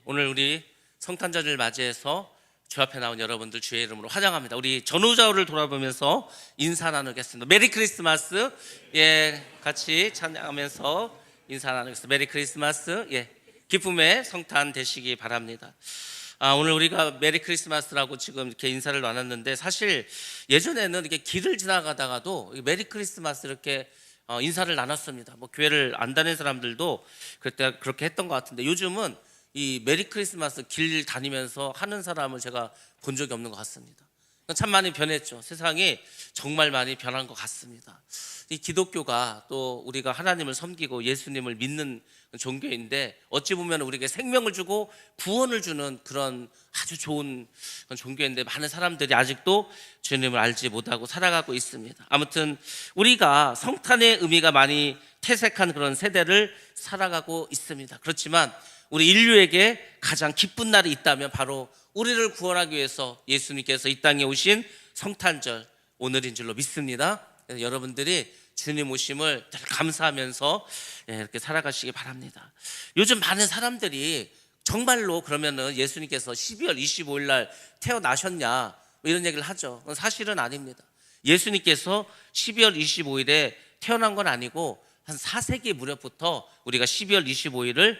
오늘 우리 성탄절을 맞이해서 주 앞에 나온 여러분들 주의 이름으로 환영합니다. 우리 전후좌우를 돌아보면서 인사 나누겠습니다. 메리 크리스마스. 같이 찬양하면서 인사 나누겠습니다. 메리 크리스마스. 기쁨의 성탄 되시기 바랍니다. 오늘 우리가 메리 크리스마스라고 지금 이렇게 인사를 나눴는데, 사실 예전에는 이렇게 길을 지나가다가도 메리 크리스마스 이렇게 인사를 나눴습니다. 뭐 교회를 안 다니는 사람들도 그때 그렇게 했던 것 같은데, 요즘은 이 메리 크리스마스 길 다니면서 하는 사람을 제가 본 적이 없는 것 같습니다. 참 많이 변했죠. 세상이 정말 많이 변한 것 같습니다. 이 기독교가 또 우리가 하나님을 섬기고 예수님을 믿는 종교인데, 어찌 보면 우리에게 생명을 주고 구원을 주는 그런 아주 좋은 종교인데, 많은 사람들이 아직도 주님을 알지 못하고 살아가고 있습니다. 아무튼 우리가 성탄의 의미가 많이 퇴색한 그런 세대를 살아가고 있습니다. 그렇지만 우리 인류에게 가장 기쁜 날이 있다면 바로 우리를 구원하기 위해서 예수님께서 이 땅에 오신 성탄절, 오늘인 줄로 믿습니다. 그래서 여러분들이 주님 오심을 감사하면서 이렇게 살아가시기 바랍니다. 요즘 많은 사람들이 정말로 그러면은 예수님께서 12월 25일 날 태어나셨냐 이런 얘기를 하죠. 사실은 아닙니다. 예수님께서 12월 25일에 태어난 건 아니고 한 4세기 무렵부터 우리가 12월 25일을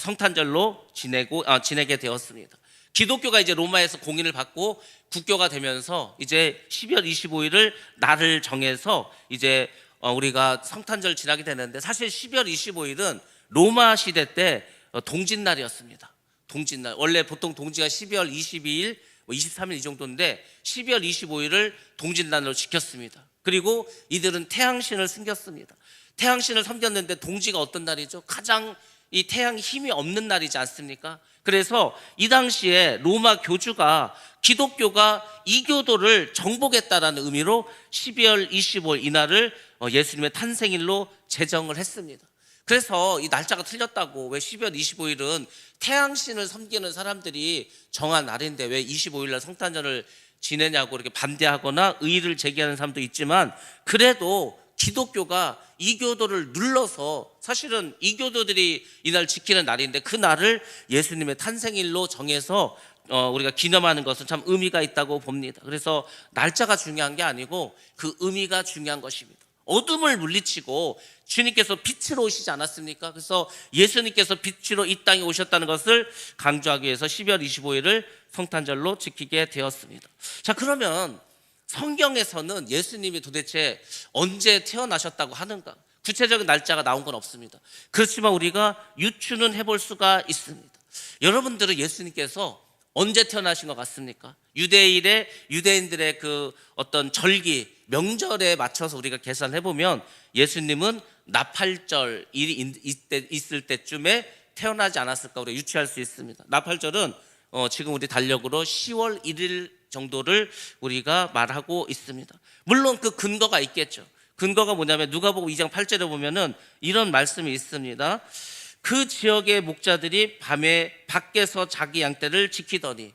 성탄절로 지내게 되었습니다. 기독교가 이제 로마에서 공인을 받고 국교가 되면서 이제 12월 25일을 날을 정해서 이제 우리가 성탄절 지나게 되는데, 사실 12월 25일은 로마 시대 때 동짓날이었습니다. 동짓날. 원래 보통 동지가 12월 22일, 23일 이 정도인데 12월 25일을 동짓날로 지켰습니다. 그리고 이들은 태양신을 섬겼습니다. 태양신을 섬겼는데 동지가 어떤 날이죠? 가장 이 태양이 힘이 없는 날이지 않습니까? 그래서 이 당시에 로마 교주가 기독교가 이교도를 정복했다라는 의미로 12월 25일 이날을 예수님의 탄생일로 제정을 했습니다. 그래서 이 날짜가 틀렸다고, 왜 12월 25일은 태양신을 섬기는 사람들이 정한 날인데 왜 25일 날 성탄절을 지내냐고 이렇게 반대하거나 의의를 제기하는 사람도 있지만, 그래도 기독교가 이교도를 눌러서, 사실은 이교도들이 이날 지키는 날인데 그 날을 예수님의 탄생일로 정해서 우리가 기념하는 것은 참 의미가 있다고 봅니다. 그래서 날짜가 중요한 게 아니고 그 의미가 중요한 것입니다. 어둠을 물리치고 주님께서 빛으로 오시지 않았습니까? 그래서 예수님께서 빛으로 이 땅에 오셨다는 것을 강조하기 위해서 12월 25일을 성탄절로 지키게 되었습니다. 자, 그러면 성경에서는 예수님이 도대체 언제 태어나셨다고 하는가? 구체적인 날짜가 나온 건 없습니다. 그렇지만 우리가 유추는 해볼 수가 있습니다. 여러분들은 예수님께서 언제 태어나신 것 같습니까? 유대일에 유대인들의 그 어떤 절기, 명절에 맞춰서 우리가 계산해보면 예수님은 나팔절 일이 있을 때쯤에 태어나지 않았을까 우리가 유추할 수 있습니다. 나팔절은 지금 우리 달력으로 10월 1일 정도를 우리가 말하고 있습니다. 물론 그 근거가 있겠죠. 근거가 뭐냐면 누가복음 2장 8절에 보면은 이런 말씀이 있습니다. 그 지역의 목자들이 밤에 밖에서 자기 양떼를 지키더니,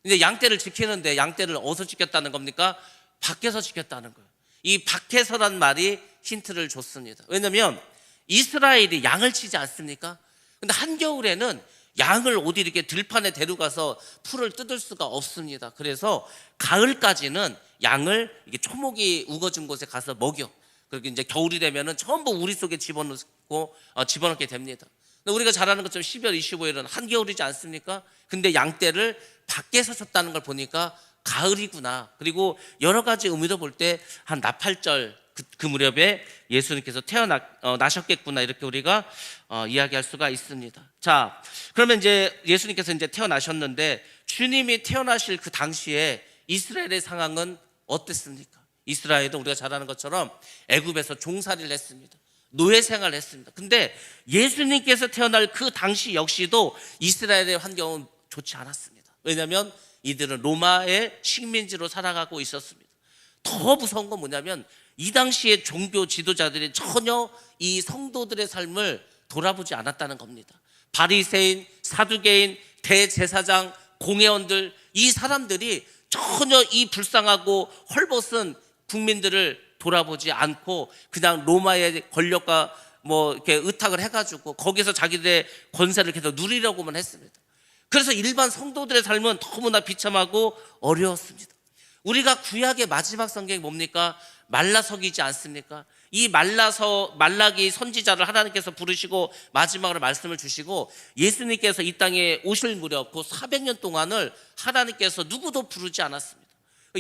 근데 양떼를 지키는데 양떼를 어디서 지켰다는 겁니까? 밖에서 지켰다는 거예요. 이 밖에서란 말이 힌트를 줬습니다. 왜냐면 이스라엘이 양을 치지 않습니까? 근데 한겨울에는 양을 어디 이렇게 들판에 데려가서 풀을 뜯을 수가 없습니다. 그래서 가을까지는 양을 이게 초목이 우거진 곳에 가서 먹여. 그리고 이제 겨울이 되면은 전부 우리 속에 집어넣게 됩니다. 근데 우리가 잘 아는 것처럼 12월 25일은 한겨울이지 않습니까? 근데 양떼를 밖에서 쳤다는 걸 보니까 가을이구나. 그리고 여러 가지 의미로 볼 때 한 나팔절 그 무렵에 예수님께서 태어나셨겠구나, 이렇게 우리가 이야기할 수가 있습니다. 자, 그러면 이제 예수님께서 이제 태어나셨는데, 주님이 태어나실 그 당시에 이스라엘의 상황은 어땠습니까? 이스라엘은 우리가 잘 아는 것처럼 애굽에서 종살이를 했습니다. 노예 생활을 했습니다. 근데 예수님께서 태어날 그 당시 역시도 이스라엘의 환경은 좋지 않았습니다. 왜냐하면 이들은 로마의 식민지로 살아가고 있었습니다. 더 무서운 건 뭐냐면 이 당시의 종교 지도자들이 전혀 이 성도들의 삶을 돌아보지 않았다는 겁니다. 바리새인, 사두개인, 대제사장, 공회원들, 이 사람들이 전혀 이 불쌍하고 헐벗은 국민들을 돌아보지 않고 그냥 로마의 권력과 뭐 이렇게 의탁을 해가지고 거기서 자기들의 권세를 계속 누리려고만 했습니다. 그래서 일반 성도들의 삶은 너무나 비참하고 어려웠습니다. 우리가 구약의 마지막 성경이 뭡니까? 말라서기지 않습니까? 이 말라기 선지자를 하나님께서 부르시고 마지막으로 말씀을 주시고 예수님께서 이 땅에 오실 무렵 그 400년 동안을 하나님께서 누구도 부르지 않았습니다.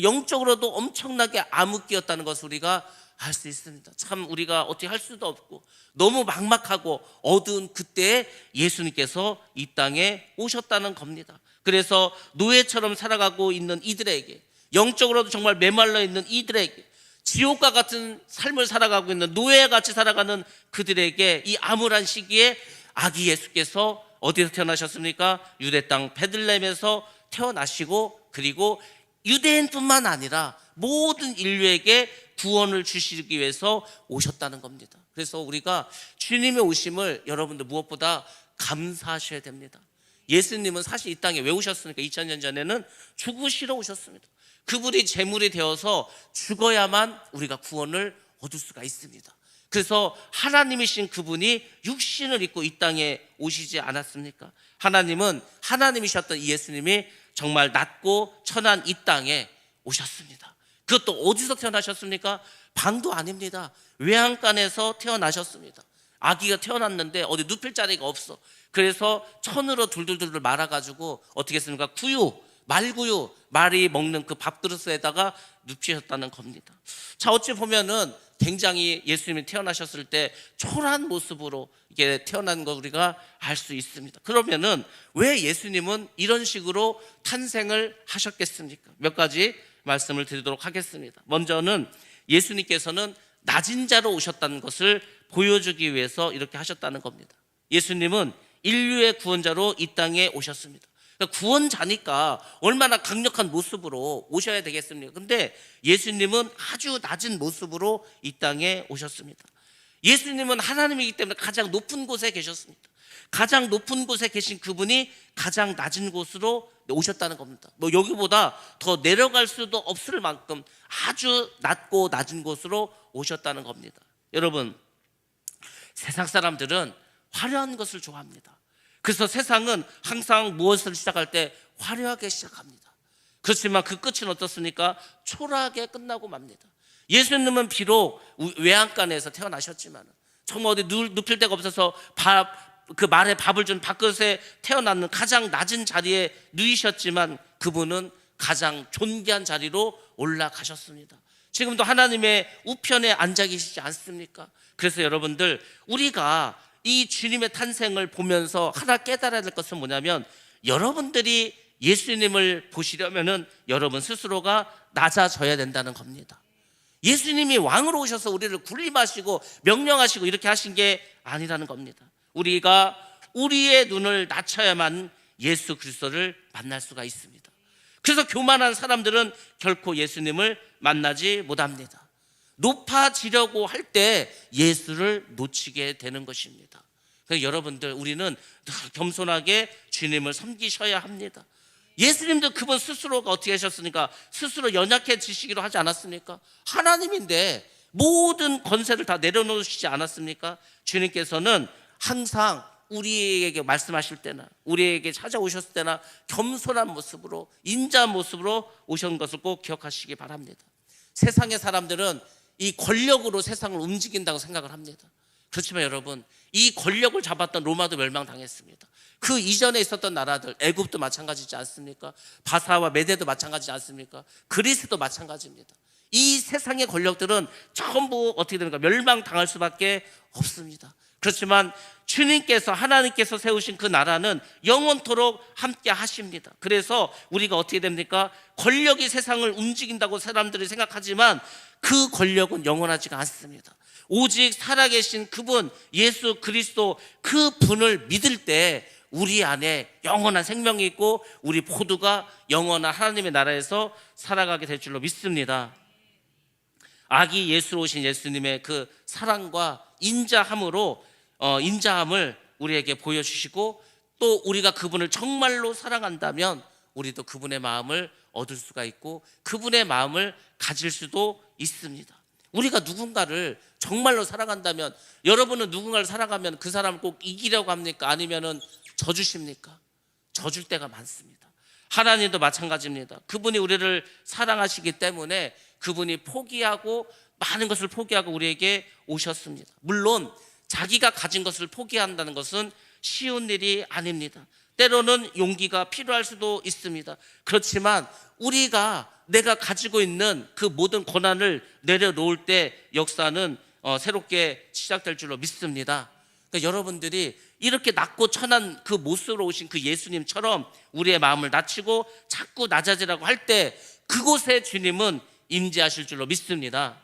영적으로도 엄청나게 암흑기였다는 것을 우리가 알 수 있습니다. 참 우리가 어떻게 할 수도 없고 너무 막막하고 어두운 그때에 예수님께서 이 땅에 오셨다는 겁니다. 그래서 노예처럼 살아가고 있는 이들에게, 영적으로도 정말 메말라 있는 이들에게, 지옥과 같은 삶을 살아가고 있는 노예같이 살아가는 그들에게 이 암울한 시기에 아기 예수께서 어디서 태어나셨습니까? 유대 땅 베들레헴에서 태어나시고, 그리고 유대인뿐만 아니라 모든 인류에게 구원을 주시기 위해서 오셨다는 겁니다. 그래서 우리가 주님의 오심을 여러분들 무엇보다 감사하셔야 됩니다. 예수님은 사실 이 땅에 왜 오셨습니까? 2000년 전에는 죽으시러 오셨습니다. 그분이 제물이 되어서 죽어야만 우리가 구원을 얻을 수가 있습니다. 그래서 하나님이신 그분이 육신을 입고 이 땅에 오시지 않았습니까? 하나님은 하나님이셨던 예수님이 정말 낮고 천한 이 땅에 오셨습니다. 그것도 어디서 태어나셨습니까? 방도 아닙니다. 외양간에서 태어나셨습니다. 아기가 태어났는데 어디 눕힐 자리가 없어. 그래서 천으로 둘둘둘 말아가지고 어떻게 했습니까? 말구유, 말이 먹는 그 밥그릇에다가 눕히셨다는 겁니다. 자, 어찌 보면은 굉장히 예수님이 태어나셨을 때 초라한 모습으로 이게 태어난 거 우리가 알 수 있습니다. 그러면은 왜 예수님은 이런 식으로 탄생을 하셨겠습니까? 몇 가지 말씀을 드리도록 하겠습니다. 먼저는 예수님께서는 낮은 자로 오셨다는 것을 보여주기 위해서 이렇게 하셨다는 겁니다. 예수님은 인류의 구원자로 이 땅에 오셨습니다. 구원자니까 얼마나 강력한 모습으로 오셔야 되겠습니까? 근데 예수님은 아주 낮은 모습으로 이 땅에 오셨습니다. 예수님은 하나님이기 때문에 가장 높은 곳에 계셨습니다. 가장 높은 곳에 계신 그분이 가장 낮은 곳으로 오셨다는 겁니다. 뭐 여기보다 더 내려갈 수도 없을 만큼 아주 낮고 낮은 곳으로 오셨다는 겁니다. 여러분, 세상 사람들은 화려한 것을 좋아합니다. 그래서 세상은 항상 무엇을 시작할 때 화려하게 시작합니다. 그렇지만 그 끝은 어떻습니까? 초라하게 끝나고 맙니다. 예수님은 비록 외양간에서 태어나셨지만 정말 어디 눕힐 데가 없어서 그 말에 밥을 준 밥그릇에 태어났는 가장 낮은 자리에 누이셨지만 그분은 가장 존귀한 자리로 올라가셨습니다. 지금도 하나님의 우편에 앉아 계시지 않습니까? 그래서 여러분들, 우리가 이 주님의 탄생을 보면서 하나 깨달아야 될 것은 뭐냐면, 여러분들이 예수님을 보시려면은 여러분 스스로가 낮아져야 된다는 겁니다. 예수님이 왕으로 오셔서 우리를 군림하시고 명령하시고 이렇게 하신 게 아니라는 겁니다. 우리가 우리의 눈을 낮춰야만 예수 그리스도를 만날 수가 있습니다. 그래서 교만한 사람들은 결코 예수님을 만나지 못합니다. 높아지려고 할 때 예수를 놓치게 되는 것입니다. 그래서 여러분들, 우리는 겸손하게 주님을 섬기셔야 합니다. 예수님도 그분 스스로가 어떻게 하셨습니까? 스스로 연약해지시기로 하지 않았습니까? 하나님인데 모든 권세를 다 내려놓으시지 않았습니까? 주님께서는 항상 우리에게 말씀하실 때나 우리에게 찾아오셨을 때나 겸손한 모습으로, 인자한 모습으로 오신 것을 꼭 기억하시기 바랍니다. 세상의 사람들은 이 권력으로 세상을 움직인다고 생각을 합니다. 그렇지만 여러분, 이 권력을 잡았던 로마도 멸망당했습니다. 그 이전에 있었던 나라들, 애굽도 마찬가지지 않습니까? 바사와 메대도 마찬가지지 않습니까? 그리스도 마찬가지입니다. 이 세상의 권력들은 전부 어떻게 됩니까? 멸망당할 수밖에 없습니다. 그렇지만 주님께서, 하나님께서 세우신 그 나라는 영원토록 함께 하십니다. 그래서 우리가 어떻게 됩니까? 권력이 세상을 움직인다고 사람들이 생각하지만 그 권력은 영원하지가 않습니다. 오직 살아계신 그분 예수 그리스도, 그 분을 믿을 때 우리 안에 영원한 생명이 있고 우리 모두가 영원한 하나님의 나라에서 살아가게 될 줄로 믿습니다. 아기 예수로 오신 예수님의 그 사랑과 인자함을 우리에게 보여주시고, 또 우리가 그분을 정말로 사랑한다면 우리도 그분의 마음을 얻을 수가 있고 그분의 마음을 가질 수도 있습니다. 우리가 누군가를 정말로 사랑한다면, 여러분은 누군가를 사랑하면 그 사람을 꼭 이기려고 합니까? 아니면은 져주십니까? 져줄 때가 많습니다. 하나님도 마찬가지입니다. 그분이 우리를 사랑하시기 때문에 그분이 포기하고 많은 것을 포기하고 우리에게 오셨습니다. 물론 자기가 가진 것을 포기한다는 것은 쉬운 일이 아닙니다. 때로는 용기가 필요할 수도 있습니다. 그렇지만 우리가 내가 가지고 있는 그 모든 고난을 내려놓을 때 역사는 새롭게 시작될 줄로 믿습니다. 그러니까 여러분들이 이렇게 낮고 천한 그 모습으로 오신 그 예수님처럼 우리의 마음을 낮추고 자꾸 낮아지라고 할 때 그곳에 주님은 임재하실 줄로 믿습니다.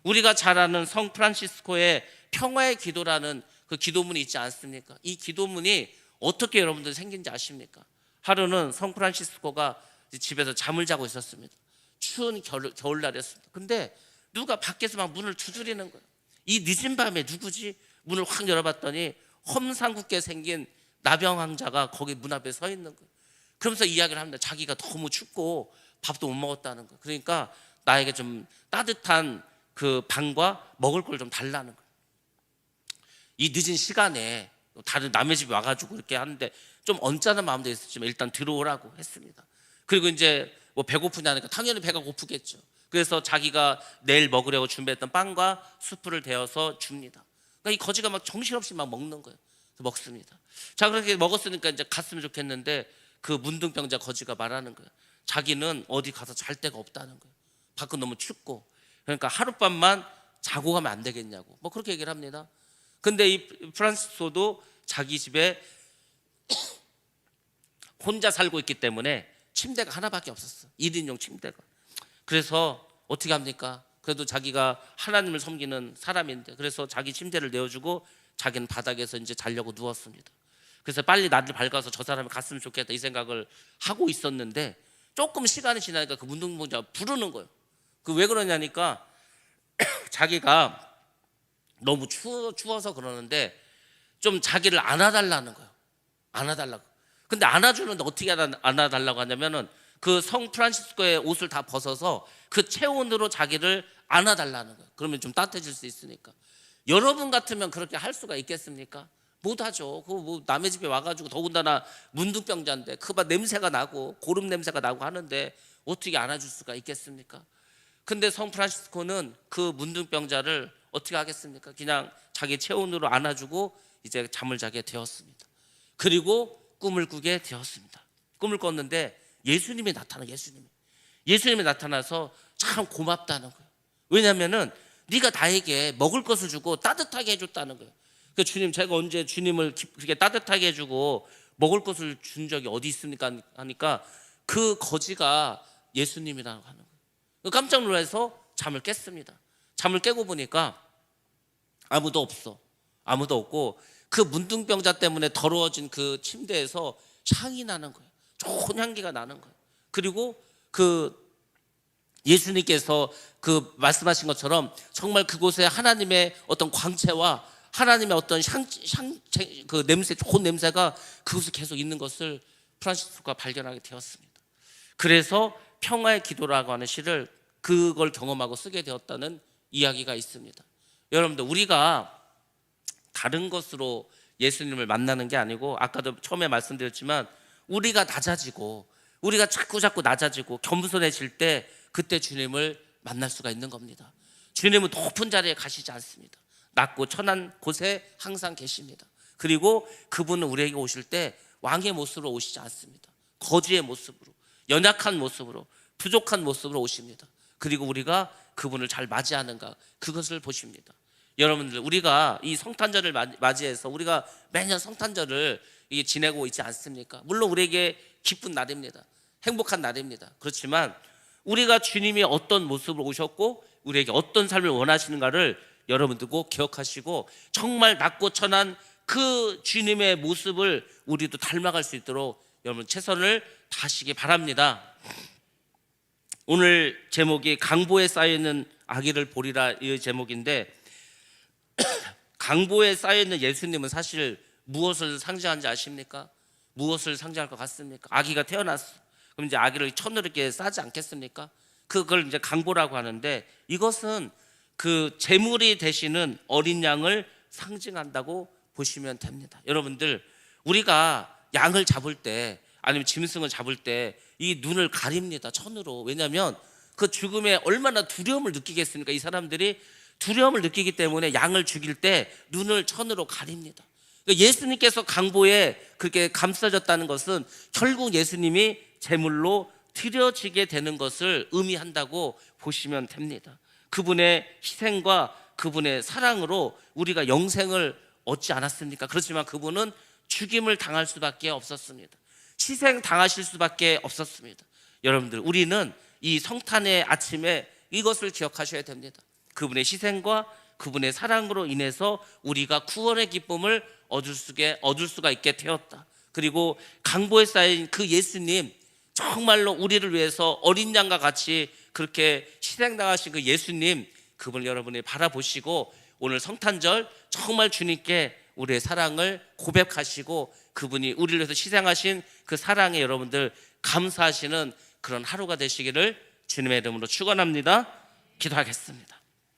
우리가 잘 아는 성 프란시스코의 평화의 기도라는 그 기도문이 있지 않습니까? 이 기도문이 어떻게 여러분들 생긴지 아십니까? 하루는 성 프란시스코가 집에서 잠을 자고 있었습니다. 추운 겨울날이었습니다. 근데 누가 밖에서 막 문을 두드리는 거예요. 이 늦은 밤에 누구지? 문을 확 열어봤더니 험상궂게 생긴 나병 환자가 거기 문 앞에 서 있는 거예요. 그러면서 이야기를 합니다. 자기가 너무 춥고 밥도 못 먹었다는 거예요. 그러니까 나에게 좀 따뜻한 그 방과 먹을 걸 좀 달라는 거예요. 이 늦은 시간에 다른 남의 집에 와가지고 이렇게 하는데 좀 언짢은 마음도 있었지만 일단 들어오라고 했습니다. 그리고 이제 뭐 배고프냐니까 당연히 배가 고프겠죠. 그래서 자기가 내일 먹으려고 준비했던 빵과 수프를 데워서 줍니다. 그러니까 이 거지가 막 정신없이 막 먹는 거예요. 먹습니다. 자, 그렇게 먹었으니까 이제 갔으면 좋겠는데 그 문둥병자 거지가 말하는 거예요. 자기는 어디 가서 잘 데가 없다는 거예요. 밖은 너무 춥고. 그러니까 하룻밤만 자고 가면 안 되겠냐고 뭐 그렇게 얘기를 합니다. 근데 이 프란시스코도 자기 집에 혼자 살고 있기 때문에 침대가 하나밖에 없었어. 1인용 침대가. 그래서 어떻게 합니까? 그래도 자기가 하나님을 섬기는 사람인데 그래서 자기 침대를 내어주고 자기는 바닥에서 이제 자려고 누웠습니다. 그래서 빨리 날이 밝아서 저 사람이 갔으면 좋겠다 이 생각을 하고 있었는데 조금 시간이 지나니까 그 문둥병자가 부르는 거예요. 그 왜 그러냐니까 자기가 너무 추워서 그러는데 좀 자기를 안아달라는 거예요. 안아달라고. 근데 안아주는데 어떻게 안아달라고 하냐면은 그 성 프란시스코의 옷을 다 벗어서 그 체온으로 자기를 안아달라는 거예요. 그러면 좀 따뜻해질 수 있으니까. 여러분 같으면 그렇게 할 수가 있겠습니까? 못하죠. 그 뭐 남의 집에 와가지고 더군다나 문둥병자인데 그 막 냄새가 나고 고름 냄새가 나고 하는데 어떻게 안아줄 수가 있겠습니까? 근데 성 프란시스코는 그 문둥병자를 어떻게 하겠습니까? 그냥 자기 체온으로 안아주고 이제 잠을 자게 되었습니다. 그리고 꿈을 꾸게 되었습니다. 꿈을 꿨는데 예수님이 나타나서 참 고맙다는 거예요. 왜냐하면은 네가 나에게 먹을 것을 주고 따뜻하게 해줬다는 거예요. 그 주님, 제가 언제 주님을 그렇게 따뜻하게 해주고 먹을 것을 준 적이 어디 있습니까? 하니까 그 거지가 예수님이라고 하는 거예요. 깜짝 놀라서 잠을 깼습니다. 잠을 깨고 보니까 아무도 없고 그 문둥병자 때문에 더러워진 그 침대에서 향이 나는 거예요. 좋은 향기가 나는 거예요. 그리고 그 예수님께서 그 말씀하신 것처럼 정말 그곳에 하나님의 어떤 광채와 하나님의 어떤 그 냄새, 좋은 냄새가 그곳에 계속 있는 것을 프란시스코가 발견하게 되었습니다. 그래서 평화의 기도라고 하는 시를 그걸 경험하고 쓰게 되었다는 이야기가 있습니다. 여러분들, 우리가 다른 것으로 예수님을 만나는 게 아니고 아까도 처음에 말씀드렸지만 우리가 낮아지고 우리가 자꾸 낮아지고 겸손해질 때 그때 주님을 만날 수가 있는 겁니다. 주님은 높은 자리에 가시지 않습니다. 낮고 천한 곳에 항상 계십니다. 그리고 그분은 우리에게 오실 때 왕의 모습으로 오시지 않습니다. 거지의 모습으로, 연약한 모습으로, 부족한 모습으로 오십니다. 그리고 우리가 그분을 잘 맞이하는가, 그것을 보십니다. 여러분들, 우리가 이 성탄절을 맞이해서 우리가 매년 성탄절을 지내고 있지 않습니까? 물론 우리에게 기쁜 날입니다. 행복한 날입니다. 그렇지만 우리가 주님이 어떤 모습으로 오셨고 우리에게 어떤 삶을 원하시는가를 여러분들 꼭 기억하시고 정말 낮고 천한 그 주님의 모습을 우리도 닮아갈 수 있도록 여러분 최선을 다하시기 바랍니다. 오늘 제목이 강보에 쌓여있는 아기를 보리라, 이 제목인데 강보에 쌓여있는 예수님은 사실 무엇을 상징하는지 아십니까? 무엇을 상징할 것 같습니까? 아기가 태어났어. 그럼 이제 아기를 천으로 이렇게 싸지 않겠습니까? 그걸 이제 강보라고 하는데 이것은 그 제물이 되시는 어린 양을 상징한다고 보시면 됩니다. 여러분들, 우리가 양을 잡을 때 아니면 짐승을 잡을 때 이 눈을 가립니다, 천으로. 왜냐하면 그 죽음에 얼마나 두려움을 느끼겠습니까? 이 사람들이 두려움을 느끼기 때문에 양을 죽일 때 눈을 천으로 가립니다. 그러니까 예수님께서 강보에 그렇게 감싸졌다는 것은 결국 예수님이 제물로 드려지게 되는 것을 의미한다고 보시면 됩니다. 그분의 희생과 그분의 사랑으로 우리가 영생을 얻지 않았습니까? 그렇지만 그분은 죽임을 당할 수밖에 없었습니다. 희생 당하실 수밖에 없었습니다. 여러분들, 우리는 이 성탄의 아침에 이것을 기억하셔야 됩니다. 그분의 희생과 그분의 사랑으로 인해서 우리가 구원의 기쁨을 얻을 수가 있게 되었다. 그리고 강보에 쌓인 그 예수님, 정말로 우리를 위해서 어린 양과 같이 그렇게 희생당하신 그 예수님, 그분을 여러분이 바라보시고 오늘 성탄절 정말 주님께 우리의 사랑을 고백하시고 그분이 우리를 위해서 희생하신 그 사랑에 여러분들 감사하시는 그런 하루가 되시기를 주님의 이름으로 축원합니다. 기도하겠습니다.